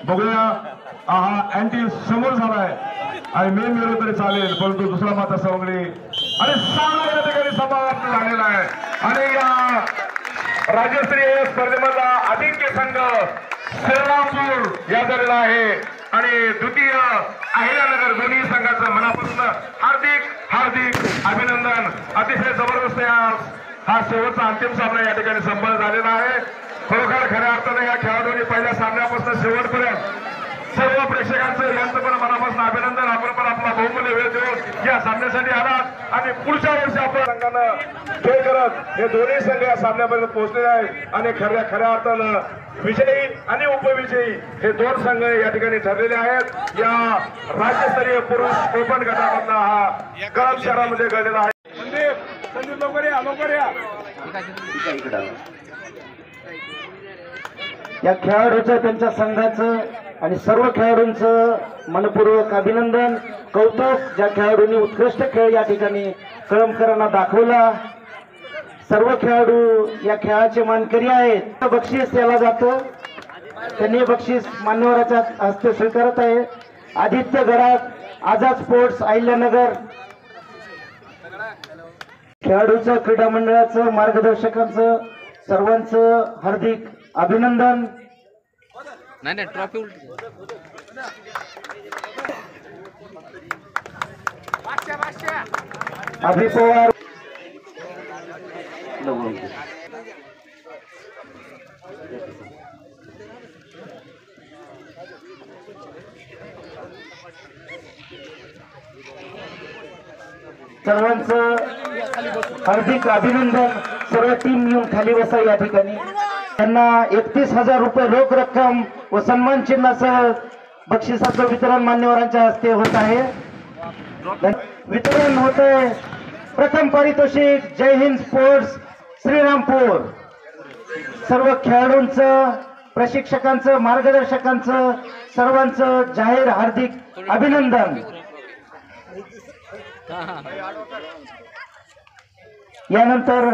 बघूया हा अँटी समोर झालाय आणि मेन गेलो तरी चालेल, परंतु दुसरा माता सवंगडी आणि सामना या ठिकाणी समाप्त झालेला आहे आणि या राज्यस्तरीय स्पर्धेमधला अजिंक्य संघ श्रीरामपूर या झालेला आहे आणि द्वितीय अहिल्यानगर दोन्ही संघाचं मनापासून हार्दिक हार्दिक अभिनंदन। अतिशय जबरदस्त हा शेवटचा अंतिम सामना या ठिकाणी संपन्न झालेला आहे। खरोखर खऱ्या अर्थाने या खेळाडूंनी पहिल्या सामन्यापासून शेवटपर्यंत सर्व प्रेक्षकांचं यांचं पण मनापासून अभिनंदन। आपण पण आपला बहुमूल्य वेळ देऊन या सामन्यासाठी आलात आणि पुढच्या वर्षी आपल्या संघानं खेळ करत हे दोन्ही संघ या सामन्यापर्यंत पोहोचलेले आहेत आणि खऱ्या अर्थानं विजयी आणि उपविजयी हे दोन संघ या ठिकाणी ठरलेले आहेत। या राज्यस्तरीय पुरुष ओपन गटामधला हा कळंब शहरामध्ये घडलेला आहे। संदीप लवकर या या खेळाडूचं त्यांच्या संघाचं आणि सर्व खेळाडूंचं मनपूर्वक अभिनंदन कौतुक। ज्या खेळाडूंनी उत्कृष्ट खेळ या ठिकाणी कळंबकरांना दाखवला, सर्व खेळाडू या खेळाचे मानकरी आहेत। बक्षीस याला जातं, त्यांनी बक्षीस मान्यवराच्या हस्ते स्वीकारत आहे। आदित्य गडाख, आझाद स्पोर्ट्स अहिल्यानगर खेळाडूचं, क्रीडा मंडळाचं, मार्गदर्शकांचं सर्वांचं हार्दिक अभिनंदन। नाही ट्रॉफी अभि पवार सर्वांचं हार्दिक अभिनंदन। सर्व टीम मिळून खाली बसा या ठिकाणी। त्यांना 31,000 रुपये रोख रक्कम व सन्मान चिन्हासह बक्षिसाचं वितरण मान्यवरांच्या हस्ते होत आहे। वितरण होते प्रथम पारितोषिक जय हिंद स्पोर्ट्स श्रीरामपूर। सर्व खेळाडूंचं, प्रशिक्षकांचं, मार्गदर्शकांचं सर्वांचं जाहीर हार्दिक अभिनंदन। यानंतर